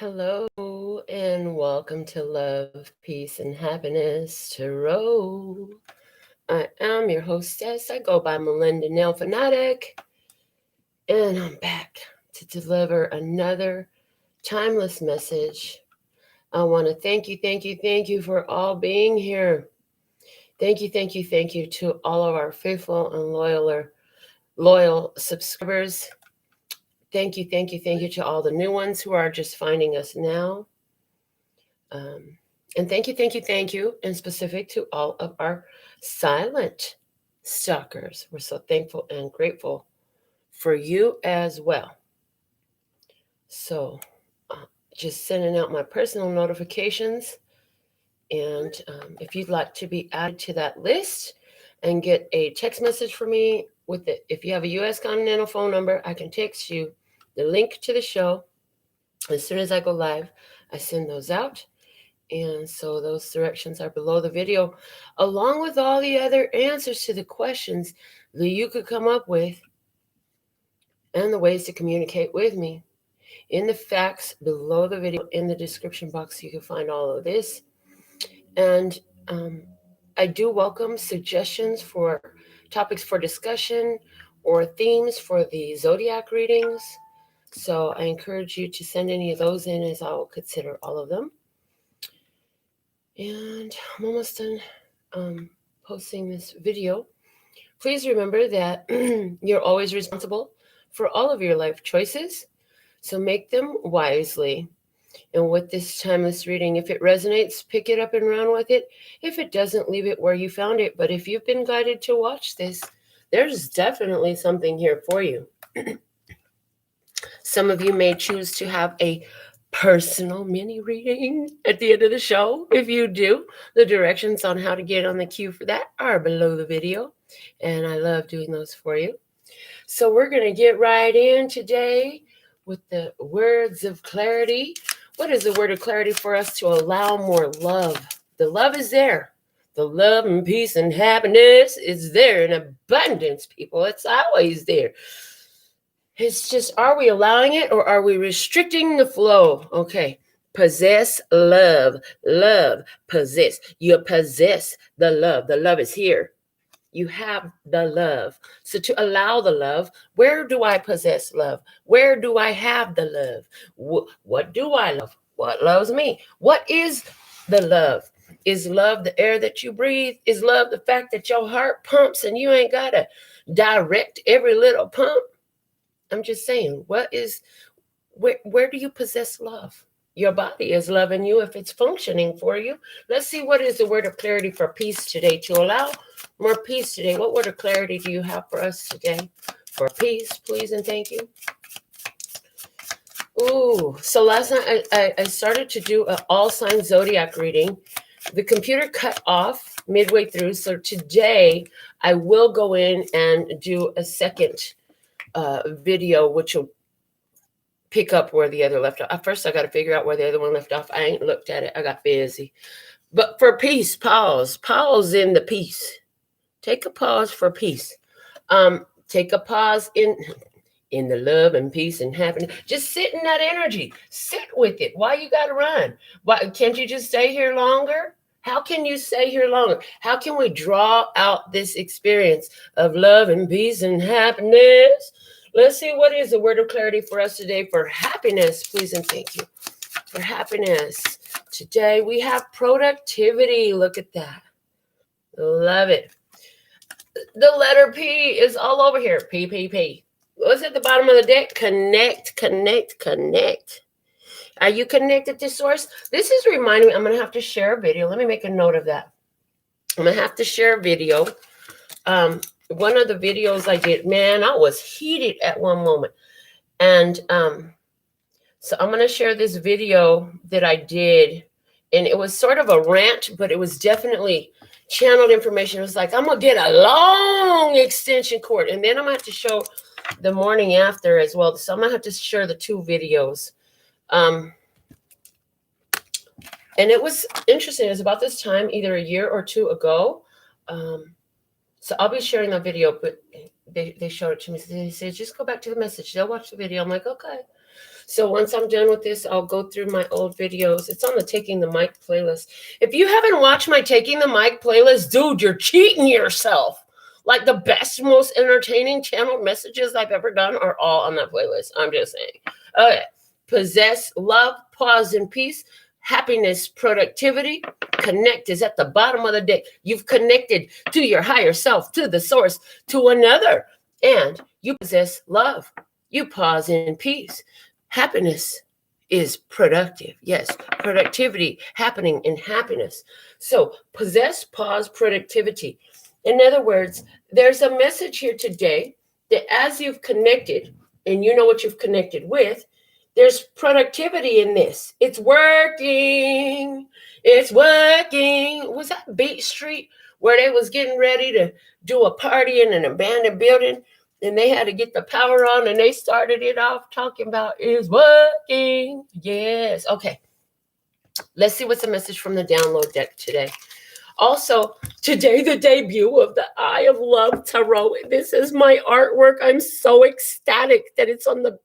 Hello and welcome to Love, Peace, and Happiness Tarot. I am your hostess. I go by Melinda NailFanatic, and I'm back to deliver another timeless message. I want to thank you for all being here. Thank you to all of our faithful and loyal subscribers. Thank you to all the new ones who are just finding us now. And thank you, in specific to all of our silent stalkers. We're so thankful and grateful for you as well. So, just sending out my personal notifications. And if you'd like to be added to that list and get a text message from me with it, if you have a U.S. Continental phone number, I can text you the link to the show. As soon as I go live, I send those out. And so those directions are below the video, along with all the other answers to the questions that you could come up with and the ways to communicate with me. In the facts below the video, in the description box, you can find all of this. And I do welcome suggestions for topics for discussion or themes for the zodiac readings. So I encourage you to send any of those in, as I will consider all of them. And I'm almost done posting this video. Please remember that you're always responsible for all of your life choices, so make them wisely. And with this timeless reading, if it resonates, pick it up and run with it. If it doesn't, leave it where you found it. But if you've been guided to watch this, there's definitely something here for you. Some of you may choose to have a personal mini reading at the end of the show. If you do, the directions on how to get on the queue for that are below the video, and I love doing those for you. So we're going to get right in today with the words of clarity. What is the word of clarity for us? To allow more love. The love is there. The love and peace and happiness is there in abundance, people. It's always there. It's just, are we allowing it or are we restricting the flow? Okay. Possess love. Love. Possess. You possess the love. The love is here. You have the love. So to allow the love, where do I possess love? Where do I have the love? What do I love? What loves me? What is the love? Is love the air that you breathe? Is love the fact that your heart pumps and you ain't got to direct every little pump? I'm just saying, where do you possess love? Your body is loving you if it's functioning for you. Let's see, what is the word of clarity for peace today? To allow more peace today. What word of clarity do you have for us today? For peace, please, and thank you. Ooh, so last night I started to do an all sign zodiac reading. The computer cut off midway through. So today I will go in and do a second video, which will pick up where the other left off. At first, I got to figure out where the other one left off. I ain't looked at it. I got busy. But for peace, pause. Pause in the peace. Take a pause for peace. Take a pause in the love and peace and happiness. Just sit in that energy. Sit with it. Why you got to run? Why can't you just stay here longer? How can you stay here longer? How can we draw out this experience of love and peace and happiness? Let's see, what is the word of clarity for us today for happiness, please and thank you. For happiness. Today we have productivity. Look at that. Love it. The letter P is all over here. P. What's at the bottom of the deck? Connect. Are you connected to source? This is reminding me, I'm going to have to share a video. Let me make a note of that. I'm going to have to share a video. One of the videos I did, man, I was heated at one moment. And so I'm going to share this video that I did. And it was sort of a rant, but it was definitely channeled information. It was like, I'm going to get a long extension cord. And then I'm going to have to show the morning after as well. So I'm going to have to share the two videos. And it was interesting. It was about this time, either a year or two ago. So I'll be sharing that video, but they showed it to me. They said, just go back to the message. They'll watch the video. I'm like, okay. So once I'm done with this, I'll go through my old videos. It's on the Taking the Mic playlist. If you haven't watched my Taking the Mic playlist, dude, you're cheating yourself. Like the best, most entertaining channeled messages I've ever done are all on that playlist. I'm just saying. Okay. Possess, love, pause, and peace. Happiness, productivity, connect is at the bottom of the deck. You've connected to your higher self, to the source, to another. And you possess love. You pause in peace. Happiness is productive. Yes, productivity happening in happiness. So possess, pause, productivity. In other words, there's a message here today that as you've connected, and you know what you've connected with, there's productivity in this. It's working. It's working. Was that Beat Street where they was getting ready to do a party in an abandoned building? And they had to get the power on, and they started it off talking about it's working. Yes. Okay. Let's see what's the message from the download deck today. Also, today, the debut of the Eye of Love Tarot. This is my artwork. I'm so ecstatic that it's on the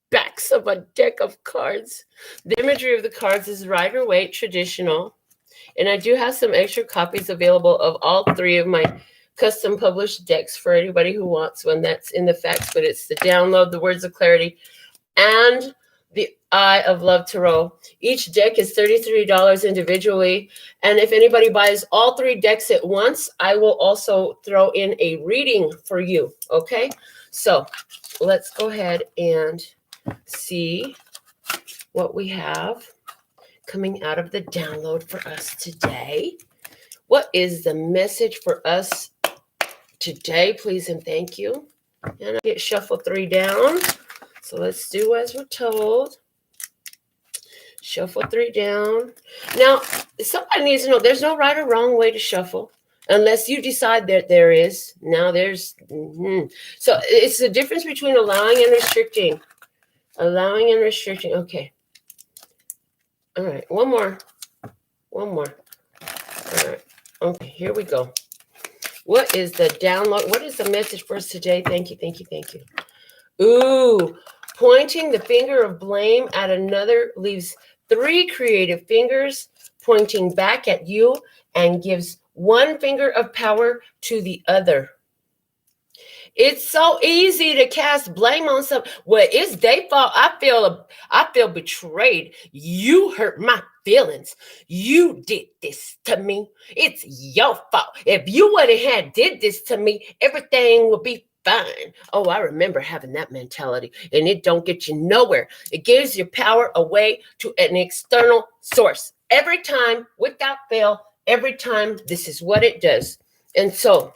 backs of a deck of cards. The imagery of the cards is Rider-Waite traditional. And I do have some extra copies available of all three of my custom published decks for anybody who wants one. That's in the facts, but it's the download, the Words of Clarity, and the Eye of Love Tarot. Each deck is $33 individually. And if anybody buys all three decks at once, I will also throw in a reading for you. Okay? So let's go ahead and see what we have coming out of the download for us today. What is the message for us today, please and thank you? And I get shuffle 3 down. So let's do as we're told. Shuffle 3 down. Now, somebody needs to know there's no right or wrong way to shuffle unless you decide that there is. Now there's, So it's the difference between allowing and restricting. Allowing and restricting. Okay. All right. One more. All right. Okay, here we go. What is the download? What is the message for us today? Thank you. Ooh, pointing the finger of blame at another leaves 3 creative fingers pointing back at you and gives 1 finger of power to the other. It's so easy to cast blame on something. Well, it's their fault. I feel betrayed. You hurt my feelings. You did this to me. It's your fault. If you would have did this to me, everything would be fine. Oh, I remember having that mentality, and it don't get you nowhere. It gives your power away to an external source. Every time, without fail, every time, this is what it does. And so,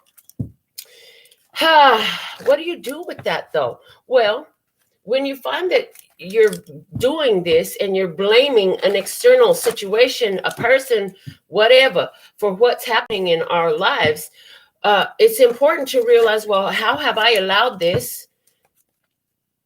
what do you do with that, though? Well, when you find that you're doing this and you're blaming an external situation, a person, whatever, for what's happening in our lives, it's important to realize, well, how have I allowed this?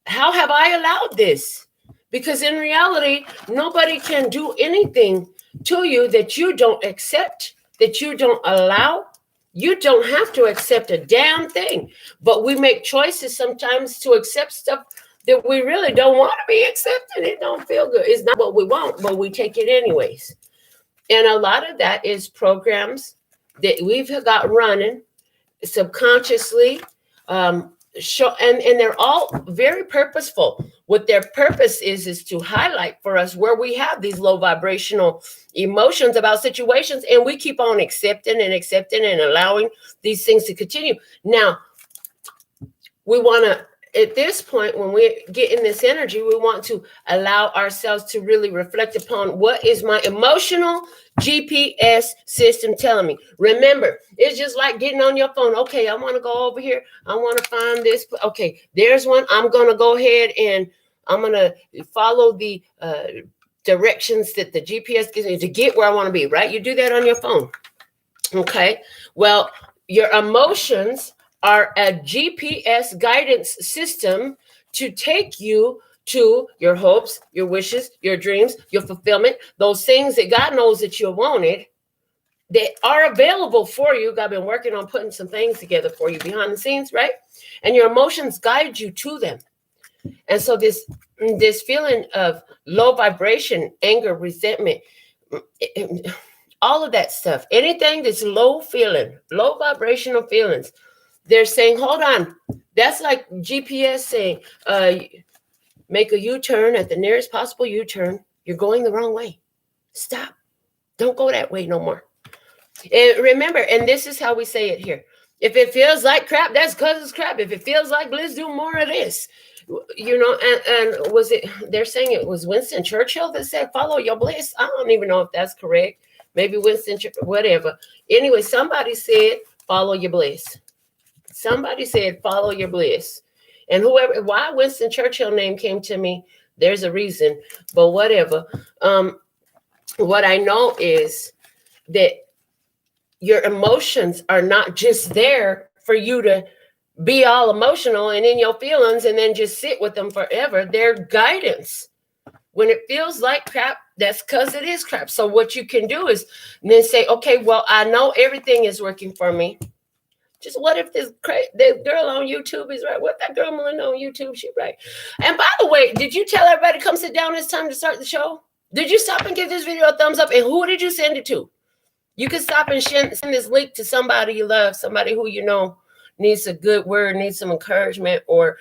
How have I allowed this? Because in reality, nobody can do anything to you that you don't accept, that you don't allow. You don't have to accept a damn thing, but we make choices sometimes to accept stuff that we really don't want to be accepted. It don't feel good. It's not what we want, but we take it anyways. And a lot of that is programs that we've got running subconsciously, and they're all very purposeful. What their purpose is to highlight for us where we have these low vibrational emotions about situations, and we keep on accepting and allowing these things to continue. Now, we want to, at this point, when we get in this energy, we want to allow ourselves to really reflect upon what is my emotional GPS system telling me. Remember, it's just like getting on your phone. Okay, I want to go over here. I want to find this. Okay, there's one. I'm going to go ahead and I'm going to follow the directions that the GPS gives me to get where I want to be, right? You do that on your phone. Okay, well, your emotions are a GPS guidance system to take you to your hopes, your wishes, your dreams, your fulfillment, those things that God knows that you wanted that are available for you. I've been working on putting some things together for you behind the scenes, right? And your emotions guide you to them. And so this feeling of low vibration, anger, resentment, all of that stuff, anything that's low feeling, low vibrational feelings, they're saying, hold on. That's like GPS saying, make a U-turn at the nearest possible U-turn. You're going the wrong way. Stop. Don't go that way no more. And remember, and this is how we say it here. If it feels like crap, that's because it's crap. If it feels like bliss, do more of this. You know, and was it, they're saying it was Winston Churchill that said, follow your bliss. I don't even know if that's correct. Maybe Winston, whatever. Anyway, somebody said, follow your bliss. Somebody said, follow your bliss. And whoever, why Winston Churchill name came to me, there's a reason, but whatever. What I know is that your emotions are not just there for you to be all emotional and in your feelings and then just sit with them forever. They're guidance. When it feels like crap, that's because it is crap. So what you can do is then say, okay, well, I know everything is working for me. Just what if this girl on YouTube is right? What that girl Melinda on YouTube, she right. And by the way, did you tell everybody to come sit down? It's time to start the show? Did you stop and give this video a thumbs up? And who did you send it to? You can stop and send this link to somebody you love, somebody who you know needs a good word, needs some encouragement, or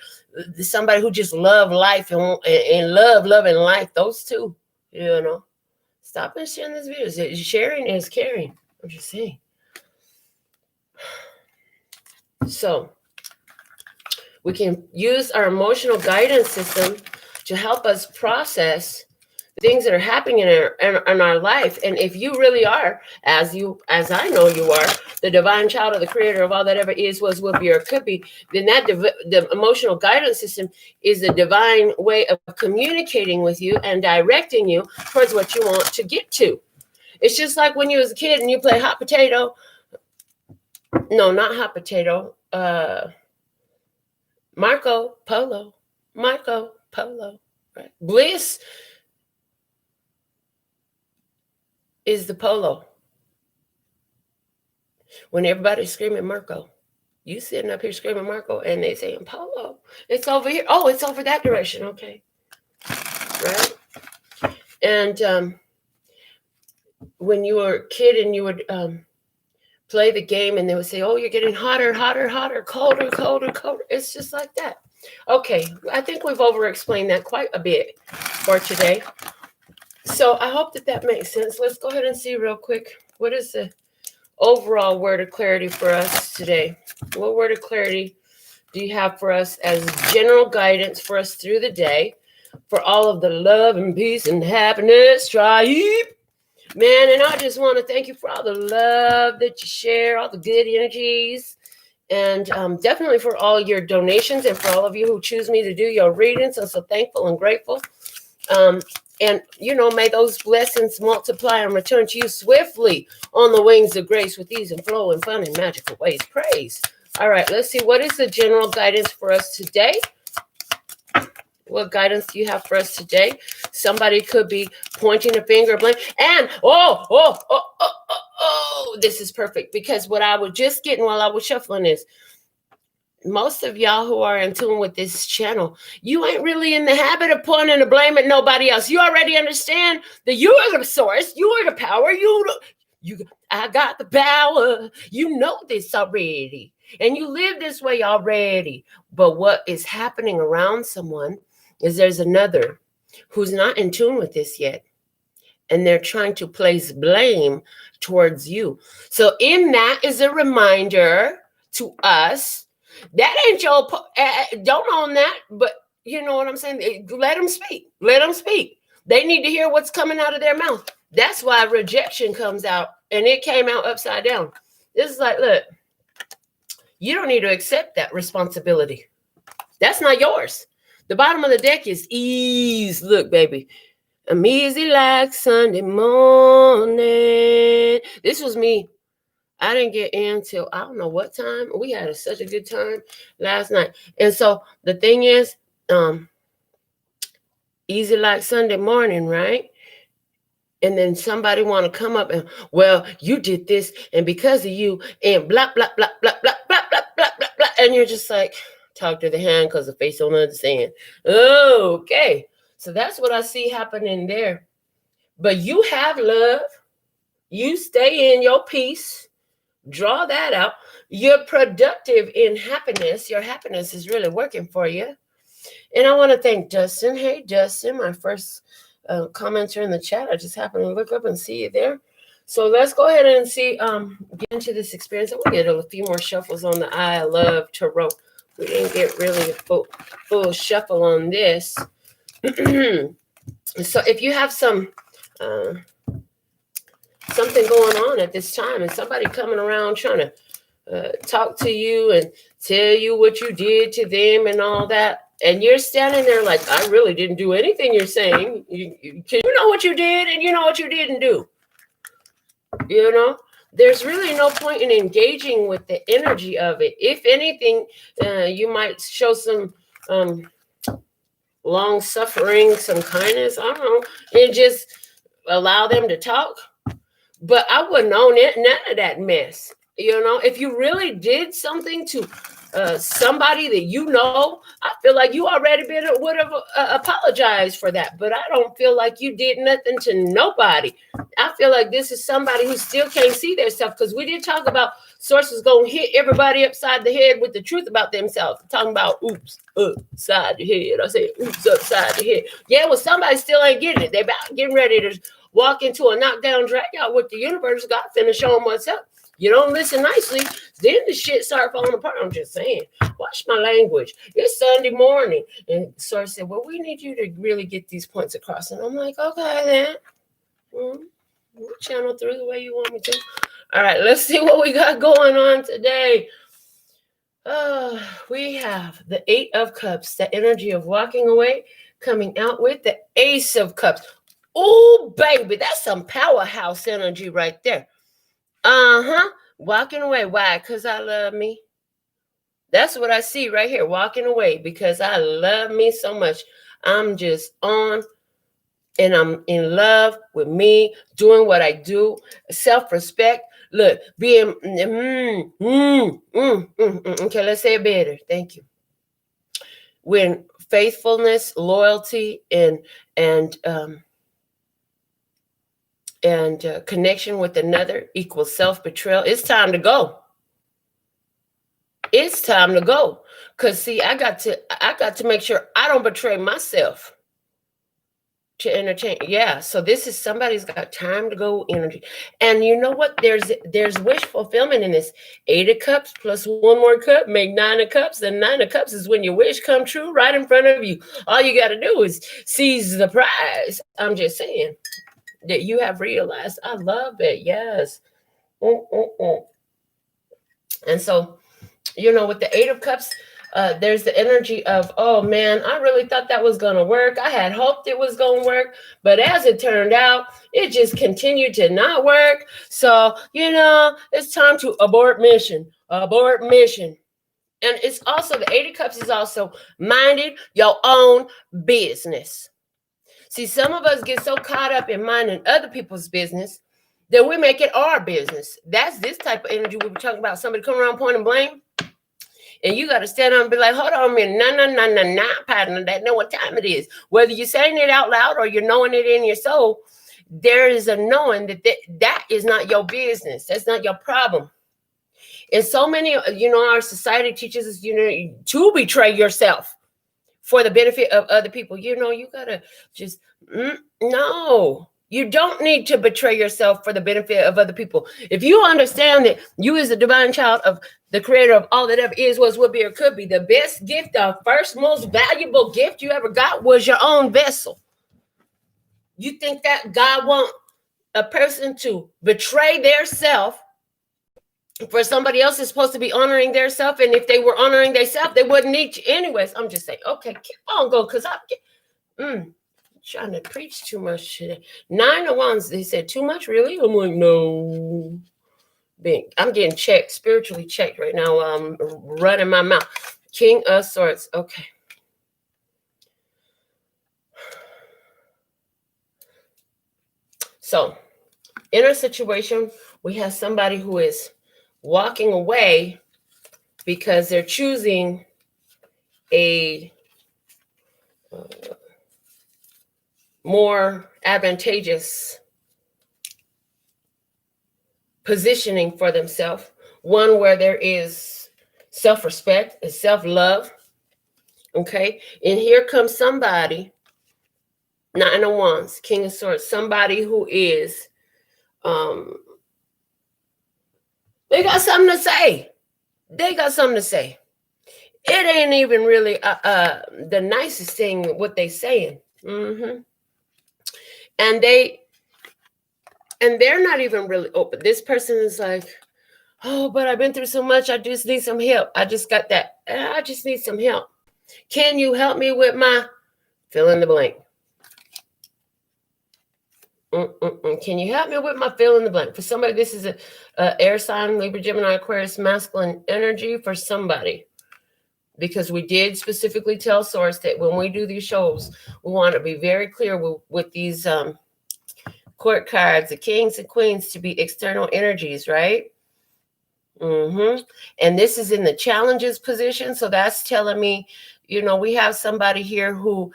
somebody who just love life and love loving life. Those two, you know. Stop and share this video. Sharing is caring. I'm just saying. So we can use our emotional guidance system to help us process things that are happening in our life. And if you really are, as I know you are, the divine child of the creator of all that ever is, was, will be, or could be, then that the emotional guidance system is the divine way of communicating with you and directing you towards what you want to get to. It's just like when you was a kid and you play hot potato. No, not hot potato. Marco Polo. Right? Bliss is the polo. When everybody's screaming Marco, you sitting up here screaming Marco, and they saying polo. It's over here. Oh, it's over that direction. Okay, right. And when you were a kid and you would play the game, and they would say, "Oh, you're getting hotter, colder." It's just like that. Okay, I think we've over-explained that quite a bit for today. So I hope that makes sense. Let's go ahead and see real quick. What is the overall word of clarity for us today? What word of clarity do you have for us as general guidance for us through the day, for all of the love and peace and happiness, tribe? Man, and I just want to thank you for all the love that you share, all the good energies, and definitely for all your donations and for all of you who choose me to do your readings. I'm so thankful and grateful. And, you know, may those blessings multiply and return to you swiftly on the wings of grace with ease and flow and fun and magical ways. Praise. All right, let's see. What is the general guidance for us today? What guidance do you have for us today? Somebody could be pointing a finger, blame, and this is perfect, because what I was just getting while I was shuffling is, most of y'all who are in tune with this channel, you ain't really in the habit of pointing the blame at nobody else. You already understand that you are the source, you are the power, I got the power. You know this already, and you live this way already. But what is happening around someone is there's another who's not in tune with this yet, and they're trying to place blame towards you. So in that is a reminder to us, that ain't your, don't own that, but you know what I'm saying? Let them speak. Let them speak. They need to hear what's coming out of their mouth. That's why rejection comes out, and it came out upside down. This is like, look, you don't need to accept that responsibility. That's not yours. The bottom of the deck is ease. Look, baby, I'm easy like Sunday morning. This was me. I didn't get in till I don't know what time. We had such a good time last night. And so the thing is, easy like Sunday morning, right? And then somebody want to come up and, well, you did this, and because of you, and blah, blah, blah, blah, blah, blah, blah, blah, blah, blah. And you're just like, talk to the hand because the face don't understand. Okay. So that's what I see happening there. But you have love. You stay in your peace. Draw that out. You're productive in happiness. Your happiness is really working for you. And I want to thank Dustin. Hey, Dustin, my first commenter in the chat. I just happened to look up and see you there. So let's go ahead and see, get into this experience. I want to get a few more shuffles on the I Love Tarot. We didn't get really a full shuffle on this. So if you have something going on at this time and somebody coming around trying to talk to you and tell you what you did to them and all that, and you're standing there like, I really didn't do anything you're saying. You know what you did and you know what you didn't do. You know, there's really no point in engaging with the energy of it. If anything, you might show some long suffering, some kindness, I don't know, and just allow them to talk. But I wouldn't own it, none of that mess. You know, if you really did something to somebody that you know, I feel like you already would have apologized for that. But I don't feel like you did nothing to nobody. I feel like this is somebody who still can't see their stuff, because we did talk about sources going to hit everybody upside the head with the truth about themselves. Talking about oops, upside the head. I said oops, upside the head. Yeah, well, somebody still ain't getting it. They about getting ready to walk into a knockdown drag out with the universe. God finna show them what's up. You don't listen nicely, then the shit start falling apart. I'm just saying, watch my language. It's Sunday morning. And Source said, well, we need you to really get these points across. And I'm like, okay, then. We'll channel through the way you want me to. All right, let's see what we got going on today. We have the 8 of Cups, the energy of walking away, coming out with the Ace of Cups. Oh, baby, that's some powerhouse energy right there. Walking away. Why? Because I love me. That's what I see right here. Walking away because I love me so much. I'm just on and I'm in love with me, doing what I do. Self-respect. Look, being, okay, let's say it better. Thank you. When faithfulness, loyalty, and connection with another equals self-betrayal, it's time to go. It's time to go. Because see, I got to make sure I don't betray myself to entertain. Yeah, so this is somebody's got time to go energy. And you know what? There's wish fulfillment in this. 8 of Cups plus 1 more cup make 9 of Cups. And 9 of Cups is when your wish come true right in front of you. All you got to do is seize the prize. I'm just saying that you have realized. I love it. Yes. And so, you know, with the 8 of Cups, there's the energy of, oh man, I really thought that was going to work. I had hoped it was going to work, but as it turned out, it just continued to not work. So, you know, it's time to abort mission. And it's also, the 8 of Cups is also minding your own business. See, some of us get so caught up in minding other people's business that we make it our business. That's this type of energy we were talking about. Somebody come around pointing blame. And you got to stand up and be like, hold on a minute. No, partner. That know what time it is. Whether you're saying it out loud or you're knowing it in your soul, there is a knowing that is not your business. That's not your problem. And so many, you know, our society teaches us, you know, to betray yourself for the benefit of other people. You know, you got to just, no. You don't need to betray yourself for the benefit of other people. If you understand that you is a divine child of the creator of all that ever is, was, will be, or could be, the best gift, the first most valuable gift you ever got was your own vessel. You think that God wants a person to betray their self for somebody else is supposed to be honoring their self? And if they were honoring their self, they wouldn't need you anyways. I'm just saying, okay, keep on going, because I'm trying to preach too much today. 9 of Wands, they said, too much, really? I'm like, no. I'm getting checked, spiritually checked right now while I'm running my mouth. King of Swords. Okay. So, in a situation, we have somebody who is walking away because they're choosing a more advantageous positioning for themselves, one where there is self-respect and self-love. Okay, and here comes somebody, Nine of Wands, King of Swords, somebody who is they got something to say. They got something to say. It ain't even really the nicest thing what they saying. And they're not even really open. This person is like, oh, but I've been through so much. I just need some help. I just got that. I just need some help. Can you help me with my fill in the blank? Can you help me with my fill in the blank? For somebody, this is a air sign, Libra, Gemini, Aquarius, masculine energy for somebody. Because we did specifically tell Source that when we do these shows, we want to be very clear with these court cards, the kings and queens, to be external energies, right? And this is in the challenges position. So that's telling me, you know, we have somebody here who,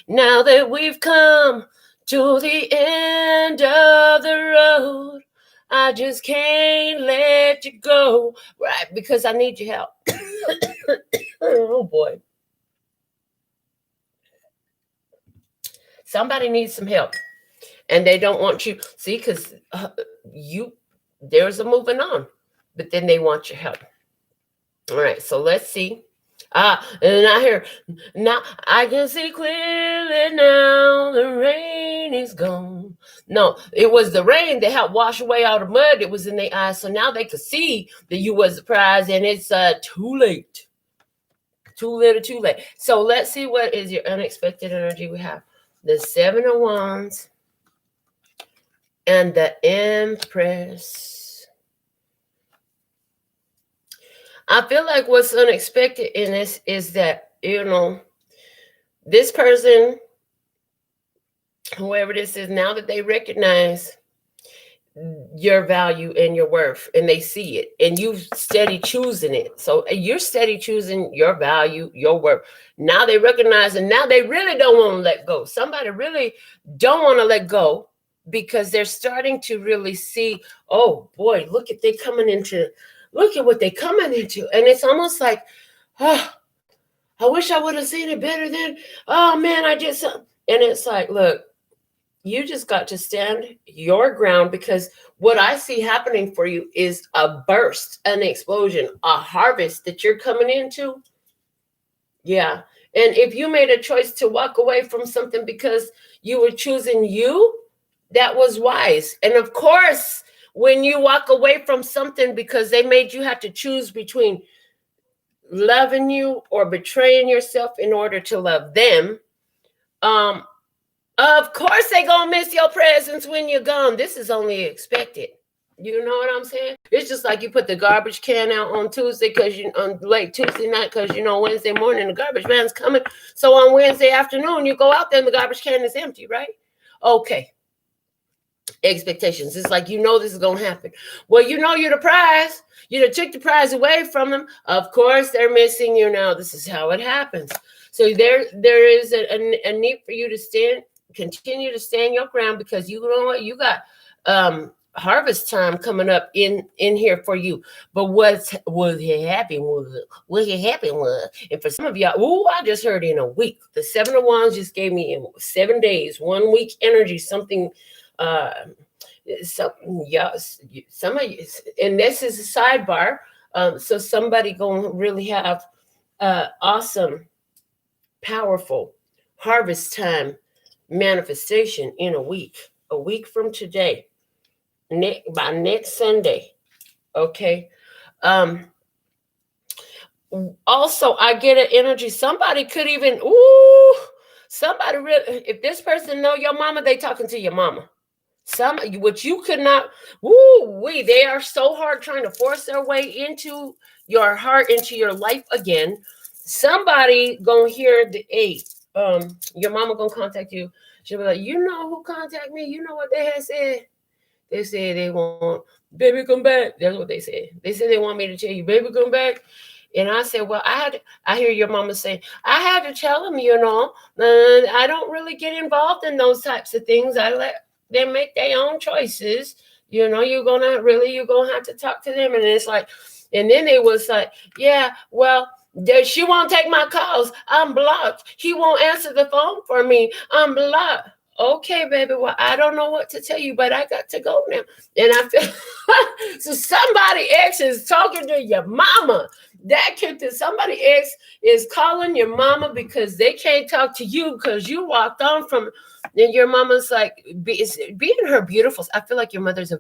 now that we've come to the end of the road, I just can't let you go, right? Because I need your help. Oh boy. Somebody needs some help. And they don't want you, see, because there's a moving on, but then they want your help. All right, so let's see. And I hear, now I can see clearly now the rain is gone. No, it was the rain that helped wash away all the mud that was in their eyes. So now they could see that you was the prize, and it's too late. Too little, too late. So let's see what is your unexpected energy. We have the Seven of Wands and the Empress. I feel like what's unexpected in this is that, you know, this person, whoever this is, now that they recognize your value and your worth, and they see it, and you steady choosing it. So you're steady choosing your value, your worth. Now they recognize, and now they really don't want to let go. Somebody really don't want to let go because they're starting to really see, oh boy, look at what they're coming into. And it's almost like, oh, I wish I would have seen it better then. Oh man, and it's like, look, you just got to stand your ground, because what I see happening for you is a burst, an explosion, a harvest that you're coming into. Yeah. And if you made a choice to walk away from something because you were choosing you, that was wise. And of course, when you walk away from something because they made you have to choose between loving you or betraying yourself in order to love them, of course they gonna miss your presence when you're gone. This is only expected. You know what I'm saying? It's just like you put the garbage can out on Tuesday on late Tuesday night, because Wednesday morning the garbage man's coming. So on Wednesday afternoon you go out there and the garbage can is empty, right? Okay. Expectations. It's like, this is gonna happen. Well, you're the prize. You took the prize away from them. Of course they're missing you now. This is how it happens. So there is a need for you to continue to stand your ground, because you know what, you got harvest time coming up in here for you. But what happened was, and for some of y'all, I just heard in a week. The Seven of Wands just gave me in 7 days, 1 week energy, something. Some of you, and this is a sidebar. So somebody gonna really have awesome, powerful harvest time manifestation in a week from today, by next Sunday. Okay. Also, I get an energy. Somebody could even, somebody really, if this person know your mama, they talking to your mama. Which you could not, they are so hard trying to force their way into your heart, into your life again. Somebody gonna hear your mama gonna contact you. She'll be like, who contact me? You know what they had said? They said they want baby come back. That's what they said. They said they want me to tell you, baby come back. And I said, well, I hear your mama say, I had to tell him, I don't really get involved in those types of things. I let them make their own choices. You're gonna have to talk to them. And it's like, and then it was like, yeah, well, she won't take my calls. I'm blocked. He won't answer the phone for me. I'm blocked. Okay, baby. Well, I don't know what to tell you, but I got to go now. And I feel so somebody else is talking to your mama. Somebody else is calling your mama because they can't talk to you because you walked on from, and your mama's like being her beautiful. I feel like your mother is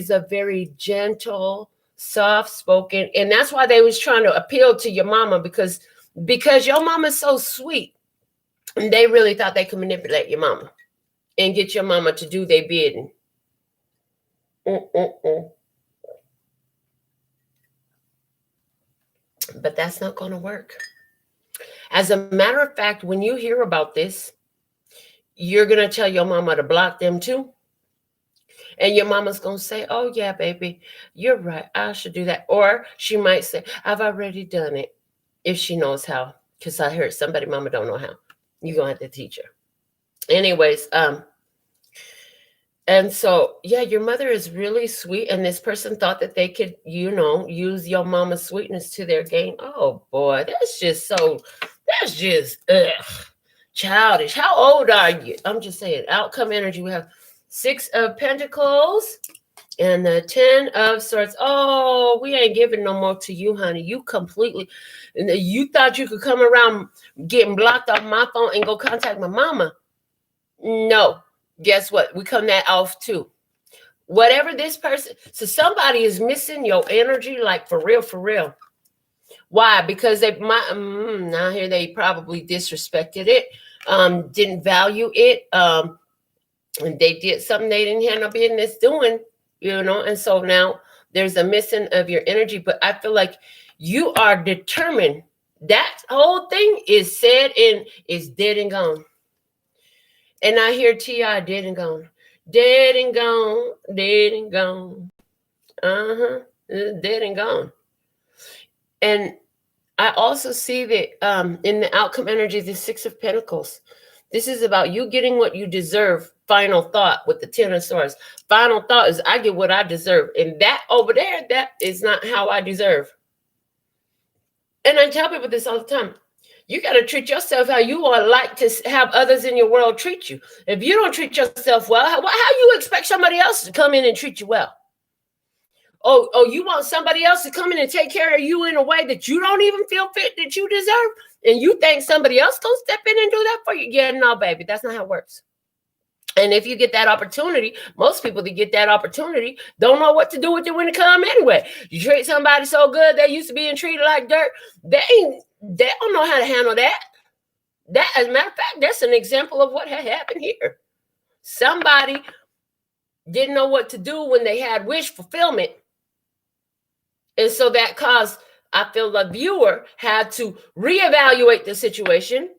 a very gentle, soft-spoken, and that's why they was trying to appeal to your mama because your mama's so sweet. And they really thought they could manipulate your mama and get your mama to do their bidding. But that's not going to work. As a matter of fact, when you hear about this, you're going to tell your mama to block them too. And your mama's going to say, oh, yeah, baby, you're right. I should do that. Or she might say, I've already done it, if she knows how. Because I heard somebody mama don't know how. You're going to have to teach her. Anyways, and so, yeah, your mother is really sweet. And this person thought that they could, use your mama's sweetness to their gain. Oh, boy, that's just childish. How old are you? I'm just saying, outcome energy. We have 6 of Pentacles and the 10 of Swords. Oh, we ain't giving no more to you, honey. You thought you could come around getting blocked off my phone and go contact my mama. No. Guess what? We come that off too. Whatever this person, so somebody is missing your energy, like for real. Why? Because now here they probably disrespected it, didn't value it, and they did something they didn't have no business doing, and so now there's a missing of your energy. But I feel like you are determined. That whole thing is said and is dead and gone. And I hear T.I. dead and gone. Dead and gone. Dead and gone. Dead and gone. And I also see that in the outcome energy, the 6 of Pentacles. This is about you getting what you deserve. Final thought with the 10 of Swords. Final thought is I get what I deserve. And that over there, that is not how I deserve. And I tell people this all the time. You got to treat yourself how you would like to have others in your world treat you. If you don't treat yourself well, how you expect somebody else to come in and treat you well? Oh, you want somebody else to come in and take care of you in a way that you don't even feel fit that you deserve? And you think somebody else gonna step in and do that for you? Yeah, no, baby, that's not how it works. And if you get that opportunity, most people that get that opportunity don't know what to do with it when it comes anyway. You treat somebody so good, they used to being treated like dirt. They don't know how to handle that. That, as a matter of fact, that's an example of what had happened here. Somebody didn't know what to do when they had wish fulfillment. And so that caused, I feel the viewer had to reevaluate the situation,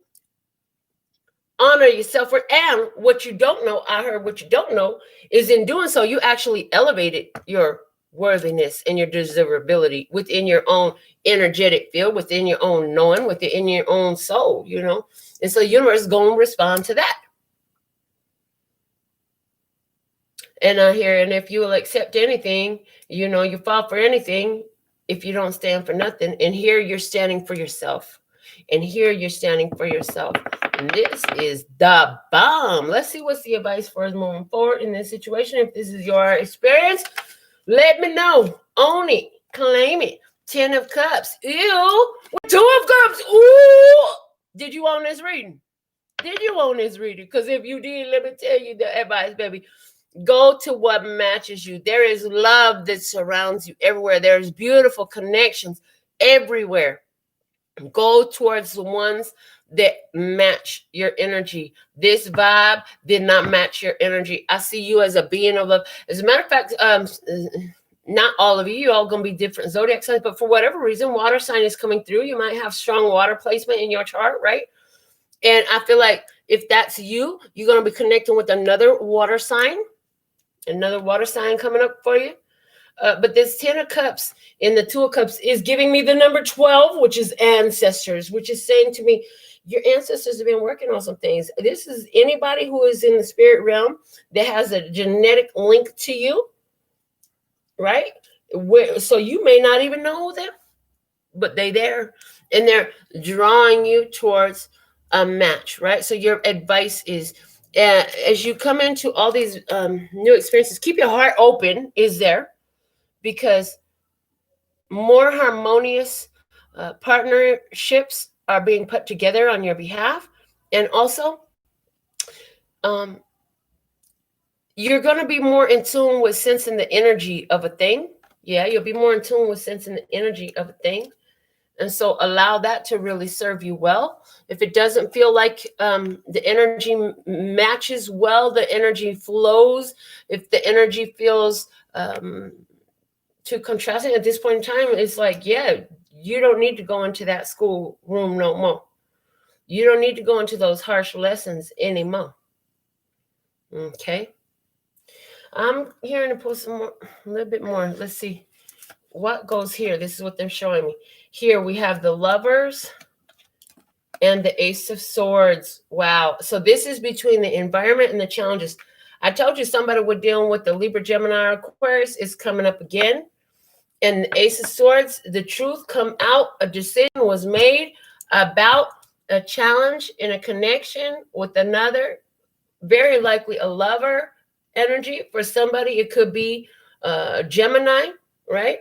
honor yourself, and what you don't know, I heard what you don't know, is in doing so, you actually elevated your worthiness and your desirability within your own energetic field, within your own knowing, within your own soul, And so the universe is going to respond to that. And I hear, and if you will accept anything, you fall for anything if you don't stand for nothing. And here you're standing for yourself. And here you're standing for yourself. And this is the bomb. Let's see what's the advice for us moving forward in this situation. If this is your experience, let me know. Own it. Claim it. 10 of Cups. Ew. 2 of Cups. Ooh. Did you own this reading? Because if you did, let me tell you the advice, baby. Go to what matches you. There is love that surrounds you everywhere. There's beautiful connections everywhere. Go towards the ones that match your energy. This vibe did not match your energy. I see you as a being of love. As a matter of fact, not all of you all going to be different zodiac signs, but for whatever reason, water sign is coming through. You might have strong water placement in your chart, right? And I feel like if that's you, you're going to be connecting with another water sign coming up for you. But this 10 of Cups in the 2 of Cups is giving me the number 12, which is ancestors, which is saying to me, your ancestors have been working on some things. This is anybody who is in the spirit realm that has a genetic link to you, right? So you may not even know them, but they there, and they're drawing you towards a match, right? So your advice is, as you come into all these new experiences, keep your heart open, is there, because more harmonious partnerships are being put together on your behalf. And also, you're going to be more in tune with sensing the energy of a thing. Yeah, you'll be more in tune with sensing the energy of a thing. And so allow that to really serve you well. If it doesn't feel like the energy matches well, the energy flows, if the energy feels too contrasting at this point in time, it's like, yeah, you don't need to go into that school room no more. You don't need to go into those harsh lessons anymore. Okay. I'm hearing to pull some more, a little bit more. Let's see what goes here. This is what they're showing me. Here we have the Lovers and the Ace of Swords. Wow. So this is between the environment and the challenges. I told you somebody we're dealing with the Libra, Gemini, Aquarius is coming up again. And the Ace of Swords, the truth come out. A decision was made about a challenge in a connection with another, very likely a lover energy. For somebody, it could be Gemini, right?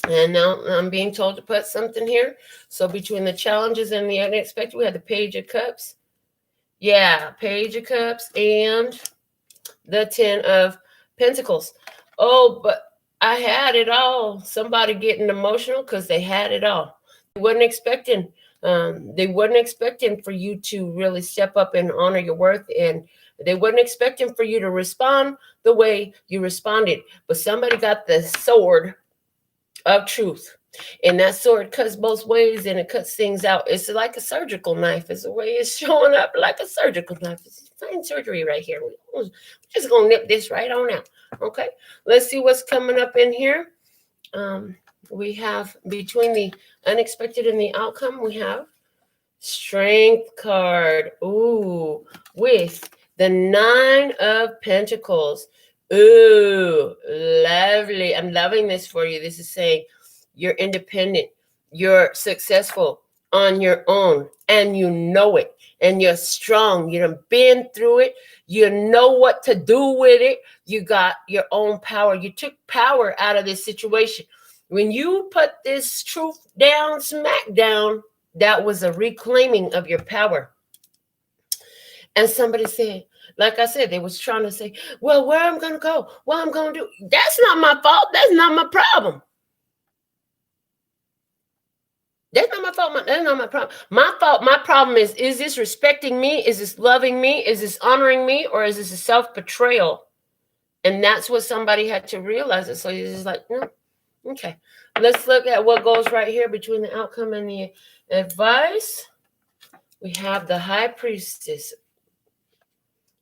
And now I'm being told to put something here. So between the challenges and the unexpected, we had the Page of Cups. Yeah, Page of Cups and the 10 of Pentacles. Oh, but I had it all. Somebody getting emotional because they had it all. They wasn't expecting for you to really step up and honor your worth, and they wasn't expecting for you to respond the way you responded. But somebody got the sword of truth, and that sword cuts both ways, and it cuts things out. It's like a surgical knife. It's the way it's showing up, like a surgical knife. It's fine surgery right here. We're just gonna nip this right on out. Okay, let's see what's coming up in here. We have between the unexpected and the outcome, we have Strength card. Ooh, with the 9 of Pentacles. Ooh, lovely. I'm loving this for you. This is saying you're independent, you're successful on your own, and you know it, and you're strong. You've been through it. You know what to do with it. You got your own power. You took power out of this situation. When you put this truth down, smack down, that was a reclaiming of your power. And somebody said, like I said, they was trying to say, well, where I'm going to go, what I'm going to do. That's not my fault. That's not my problem. That's not my fault. That's not my problem. My fault, my problem is this respecting me? Is this loving me? Is this honoring me? Or is this a self-betrayal? And that's what somebody had to realize. It. So it's just like, no. Okay. Let's look at what goes right here between the outcome and the advice. We have the High Priestess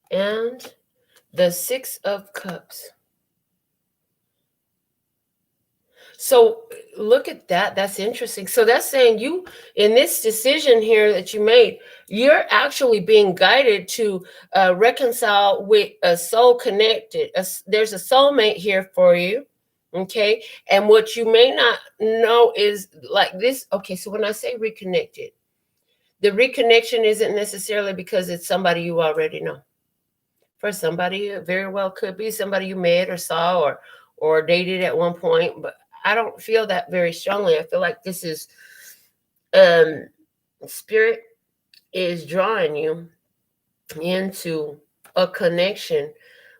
and the 6 of Cups. So look at that. That's interesting. So that's saying you, in this decision here that you made, you're actually being guided to reconcile with a soul connected. There's a soulmate here for you. Okay. And what you may not know is like this. Okay. So when I say reconnected, the reconnection isn't necessarily because it's somebody you already know. For somebody, it very well could be somebody you met or saw or dated at one point, but I don't feel that very strongly. I feel like this is spirit is drawing you into a connection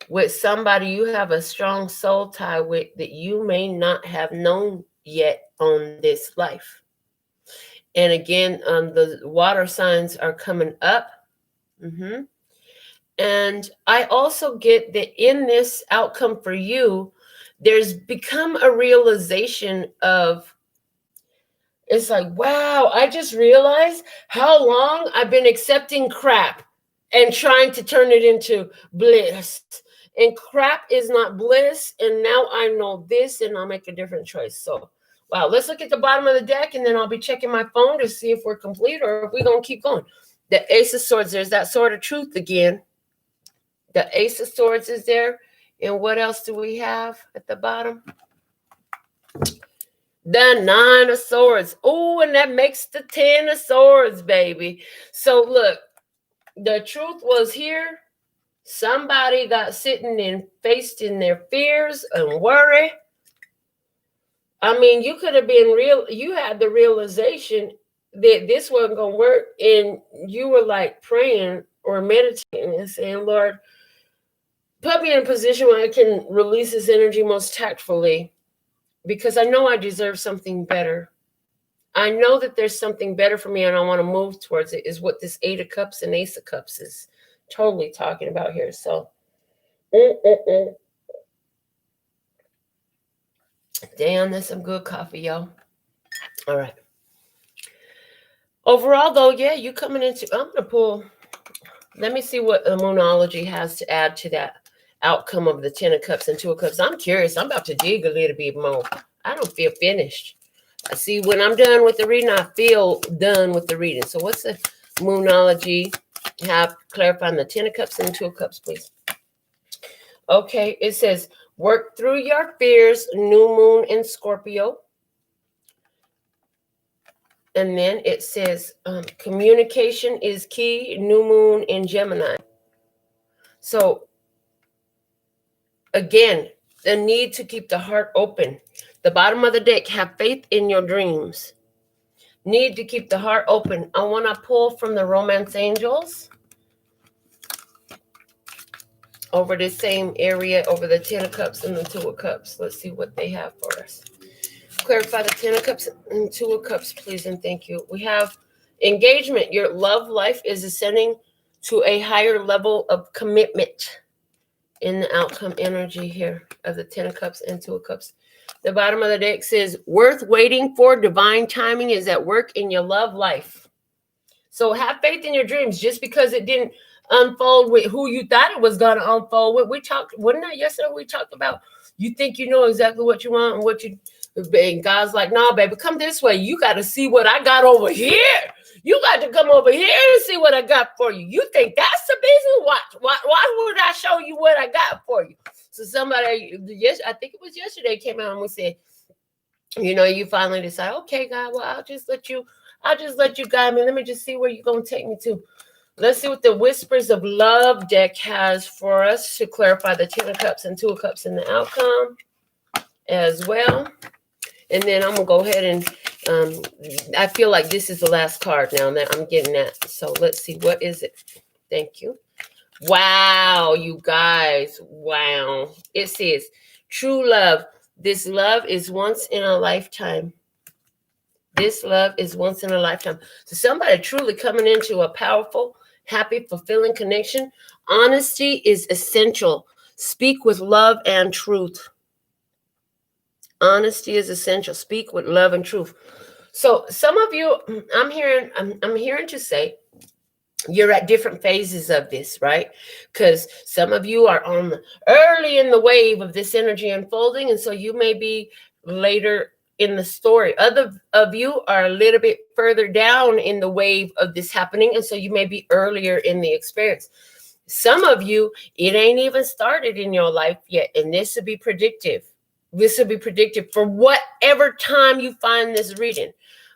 with somebody you have a strong soul tie with that you may not have known yet on this life. And again, the water signs are coming up. And I also get that in this outcome for you, there's become a realization of, it's like, wow, I just realized how long I've been accepting crap and trying to turn it into bliss And crap is not bliss. And now I know this, and I'll make a different choice. So, wow, let's look at the bottom of the deck, and then I'll be checking my phone to see if we're complete or if we're going to keep going. The Ace of Swords, there's that sword of truth again. The Ace of Swords is there. And what else do we have at the bottom? The Nine of Swords. Oh, and that makes the 10 of Swords, baby. So look, the truth was here. Somebody got sitting and faced in their fears and worry. I mean, you could have been real. You had the realization that this wasn't going to work. And you were like praying or meditating and saying, Lord, put me in a position where I can release this energy most tactfully, because I know I deserve something better. I know that there's something better for me, and I want to move towards it, is what this 8 of Cups and Ace of Cups is totally talking about here. So, damn, that's some good coffee, y'all. All right. Overall, though, yeah, you coming into, I'm going to pull, let me see what the Moonology has to add to that outcome of the 10 of Cups and 2 of Cups. I'm curious. I'm about to dig a little bit more. I don't feel finished. I see when I'm done with the reading, I feel done with the reading. So what's the Moonology have clarifying the 10 of Cups and 2 of Cups, please? Okay, it says, work through your fears, new moon in Scorpio. And then it says, communication is key, new moon in Gemini. So again, the need to keep the heart open. The bottom of the deck, have faith in your dreams. Need to keep the heart open. I want to pull from the Romance Angels over the same area, over the 10 of Cups and the 2 of Cups. Let's see what they have for us. Clarify the 10 of Cups and 2 of Cups, please, and thank you. We have engagement. Your love life is ascending to a higher level of commitment in the outcome energy here of the 10 of Cups and 2 of Cups. The bottom of the deck says, worth waiting for, divine timing is at work in your love life. So have faith in your dreams. Just because it didn't unfold with who you thought it was going to unfold with. We talked, wasn't that yesterday? We talked about, you think you know exactly what you want and what you, and God's like, nah, baby, come this way. You got to see what I got over here. You got to come over here and see what I got for you. You think that's the business? Why would I show you what I got for you? So somebody, yes, I think it was yesterday, came out and we said, you know, you finally decide, okay, God, well, I'll just let you guide me. Let me just see where you're going to take me to. Let's see what the Whispers of Love deck has for us to clarify the 10 of Cups and 2 of Cups in the outcome as well. And then I'm going to go ahead and I feel like this is the last card now that I'm getting that. So let's see. What is it? Thank you. Wow, you guys. Wow. It says, true love. This love is once in a lifetime. This love is once in a lifetime. So somebody truly coming into a powerful, happy, fulfilling connection. Honesty is essential. Speak with love and truth. Honesty is essential. Speak with love and truth. So some of you, I'm hearing to say, you're at different phases of this, right? Because some of you are on early in the wave of this energy unfolding, and so you may be later in the story. Other of you are a little bit further down in the wave of this happening, and so you may be earlier in the experience. Some of you, it ain't even started in your life yet, and this will be predictive. This will be predictive for whatever time you find this reading.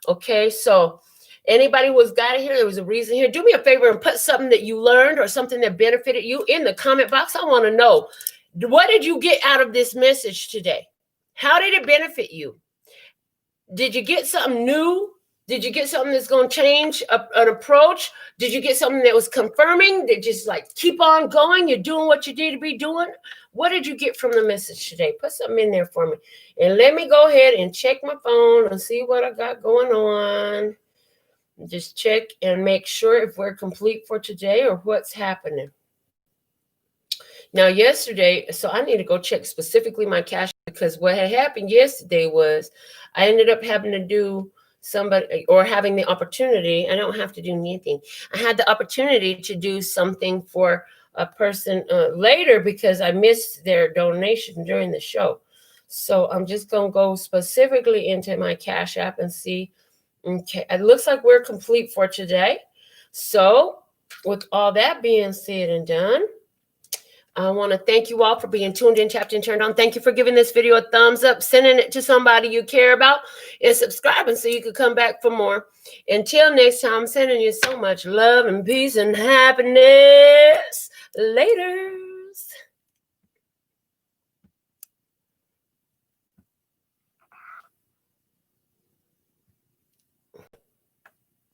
Okay, so anybody who has got it here, there was a reason here. Do me a favor and put something that you learned or something that benefited you in the comment box. I want to know, what did you get out of this message today? How did it benefit you? Did you get something new? Did you get something that's going to change an approach? Did you get something that was confirming? That just like keep on going? You're doing what you need to be doing? What did you get from the message today? Put something in there for me. And let me go ahead and check my phone and see what I got going on. Just check and make sure if we're complete for today or what's happening. Now, yesterday, so I need to go check specifically my cash, because what had happened yesterday was I ended up having to do somebody, or having the opportunity. I don't have to do anything. I had the opportunity to do something for a person later because I missed their donation during the show. So I'm just going to go specifically into my Cash App and see. Okay, it looks like we're complete for today. So with all that being said and done, I want to thank you all for being tuned in, tapped in, turned on. Thank you for giving this video a thumbs up, sending it to somebody you care about, and subscribing so you can come back for more. Until next time, I'm sending you so much love and peace and happiness. Later.